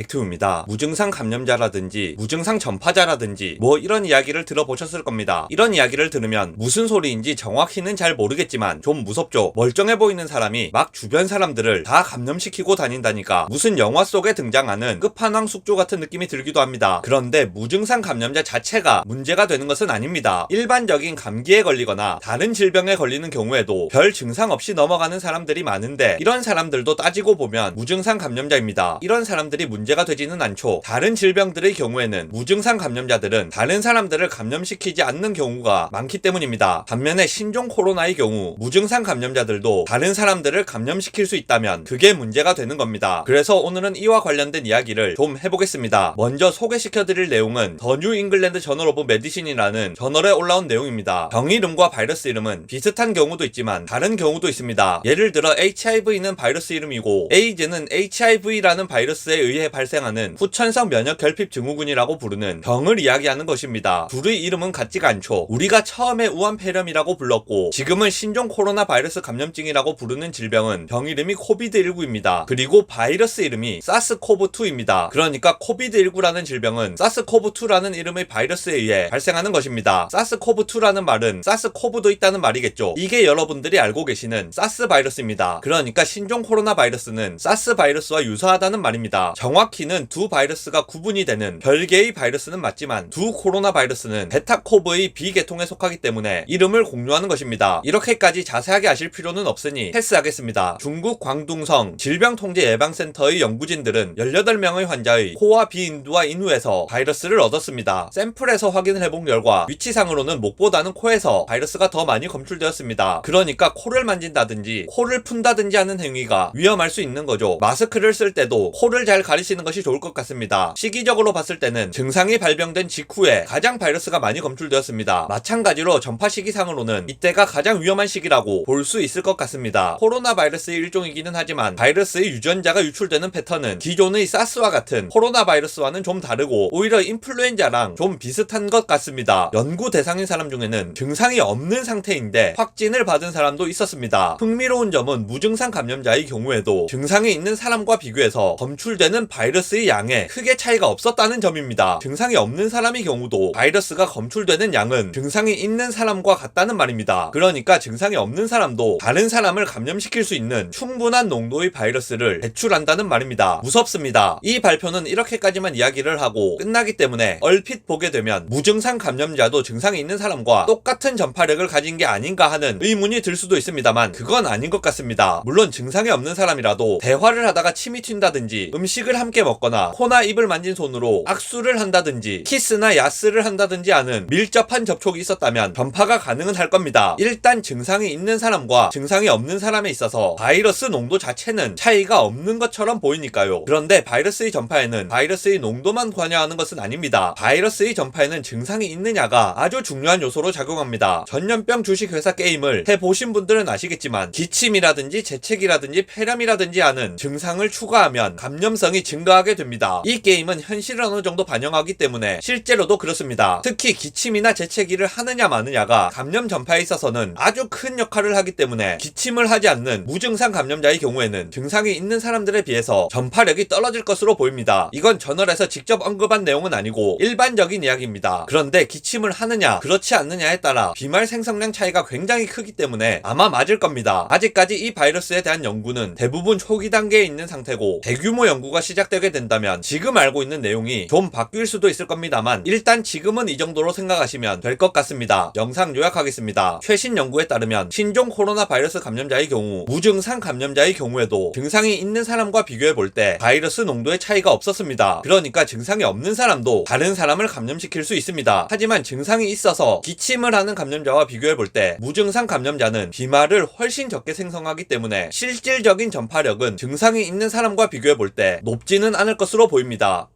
백투입니다. 무증상 감염자라든지 무증상 전파자라든지 뭐 이런 이야기를 들어보셨을 겁니다. 이런 이야기를 들으면 무슨 소리인지 정확히는 잘 모르겠지만 좀 무섭죠. 멀쩡해 보이는 사람이 막 주변 사람들을 다 감염시키고 다닌다니까 무슨 영화 속에 등장하는 끝판왕 숙주 같은 느낌이 들기도 합니다. 그런데 무증상 감염자 자체가 문제가 되는 것은 아닙니다. 일반적인 감기에 걸리거나 다른 질병에 걸리는 경우에도 별 증상 없이 넘어가는 사람들이 많은데 이런 사람들도 따지고 보면 무증상 감염자입니다. 이런 사람들이 문제가 되지는 않죠. 다른 질병들의 경우에는 무증상 감염자들은 다른 사람들을 감염시키지 않는 경우가 많기 때문입니다. 반면에 신종 코로나의 경우 무증상 감염자들도 다른 사람들을 감염시킬 수 있다면 그게 문제가 되는 겁니다. 그래서 오늘은 이와 관련된 이야기를 좀 해보겠습니다. 먼저 소개시켜드릴 내용은 더 뉴 잉글랜드 저널 오브 메디신이라는 저널에 올라온 내용입니다. 병 이름과 바이러스 이름은 비슷한 경우도 있지만 다른 경우도 있습니다. 예를 들어 HIV는 바이러스 이름이고 에이즈는 HIV라는 바이러스에 의해 발생하는 후천성 면역 결핍 증후군이라고 부르는 병을 이야기하는 것입니다. 둘의 이름은 같지가 않죠. 우리가 처음에 우한폐렴이라고 불렀고 지금은 신종 코로나 바이러스 감염증이라고 부르는 질병은 병 이름이 코비드19입니다. 그리고 바이러스 이름이 사스코브2입니다. 그러니까 코비드19라는 질병은 사스코브2라는 이름의 바이러스에 의해 발생하는 것입니다. 사스코브2라는 말은 사스코브도 있다는 말이겠죠. 이게 여러분들이 알고 계시는 사스 바이러스입니다. 그러니까 신종 코로나 바이러스는 사스 바이러스와 유사하다는 말입니다. 정확히는 두 바이러스가 구분이 되는 별개의 바이러스는 맞지만 두 코로나 바이러스는 베타코브의 B계통에 속하기 때문에 이름을 공유하는 것입니다. 이렇게까지 자세하게 아실 필요는 없으니 패스하겠습니다. 중국 광둥성 질병통제예방센터의 연구진들은 18명의 환자의 코와 비인두와 인후에서 바이러스를 얻었습니다. 샘플에서 확인을 해본 결과 위치상으로는 목보다는 코에서 바이러스가 더 많이 검출되었습니다. 그러니까 코를 만진다든지 코를 푼다든지 하는 행위가 위험할 수 있는 거죠. 마스크를 쓸 때도 코를 잘 가리시는 것이 좋을 것 같습니다. 시기적으로 봤을 때는 증상이 발병된 직후에 가장 바이러스가 많이 검출되었습니다. 마찬가지로 전파 시기상으로는 이때가 가장 위험한 시기라고 볼 수 있을 것 같습니다. 코로나 바이러스의 일종이기는 하지만 바이러스의 유전자가 유출되는 패턴은 기존의 사스와 같은 코로나 바이러스와는 좀 다르고 오히려 인플루엔자랑 좀 비슷한 것 같습니다. 연구 대상인 사람 중에는 증상이 없는 상태인데 확진을 받은 사람도 있었습니다. 흥미로운 점은 무증상 감염자의 경우에도 증상이 있는 사람과 비교해서 검출되는 바이러스의 양에 크게 차이가 없었다는 점입니다. 증상이 없는 사람의 경우도 바이러스가 검출되는 양은 증상이 있는 사람과 같다는 말입니다. 그러니까 증상이 없는 사람도 다른 사람을 감염시킬 수 있는 충분한 농도의 바이러스를 배출한다는 말입니다. 무섭습니다. 이 발표는 이렇게까지만 이야기를 하고 끝나기 때문에 얼핏 보게 되면 무증상 감염자도 증상이 있는 사람과 똑같은 전파력을 가진 게 아닌가 하는 의문이 들 수도 있습니다만 그건 아닌 것 같습니다. 물론 증상이 없는 사람이라도 대화를 하다가 침이 튄다든지 음식을 함께 먹거나 코나 입을 만진 손으로 악수를 한다든지 키스나 야스를 한다든지 하는 밀접한 접촉이 있었다면 전파가 가능은 할 겁니다. 일단 증상이 있는 사람과 증상이 없는 사람에 있어서 바이러스 농도 자체는 차이가 없는 것처럼 보이니까요. 그런데 바이러스의 전파에는 바이러스의 농도만 관여하는 것은 아닙니다. 바이러스의 전파에는 증상이 있느냐가 아주 중요한 요소로 작용합니다. 전염병 주식회사 게임을 해보신 분들은 아시겠지만 기침이라든지 재채기라든지 폐렴이라든지 하는 증상을 추가하면 감염성이 증가하게 됩니다. 이 게임은 현실을 어느 정도 반영하기 때문에 실제로도 그렇습니다. 특히 기침이나 재채기를 하느냐 마느냐가 감염 전파에 있어서는 아주 큰 역할을 하기 때문에 기침을 하지 않는 무증상 감염자의 경우에는 증상이 있는 사람들에 비해서 전파력이 떨어질 것으로 보입니다. 이건 저널에서 직접 언급한 내용은 아니고 일반적인 이야기입니다. 그런데 기침을 하느냐 그렇지 않느냐에 따라 비말 생성량 차이가 굉장히 크기 때문에 아마 맞을 겁니다. 아직까지 이 바이러스에 대한 연구는 대부분 초기 단계에 있는 상태고 대규모 연구가 시작되게 된다면 지금 알고 있는 내용이 좀 바뀔 수도 있을 겁니다만 일단 지금은 이 정도로 생각하시면 될 것 같습니다. 영상 요약하겠습니다. 최신 연구에 따르면 신종 코로나 바이러스 감염자의 경우 무증상 감염자의 경우에도 증상이 있는 사람과 비교해 볼 때 바이러스 농도의 차이가 없었습니다. 그러니까 증상이 없는 사람도 다른 사람을 감염시킬 수 있습니다. 하지만 증상이 있어서 기침을 하는 감염자와 비교해 볼 때 무증상 감염자는 비말을 훨씬 적게 생성하기 때문에 실질적인 전파력은 증상이 있는 사람과 비교해 볼 때 높지는 않을 것으로 보입니다.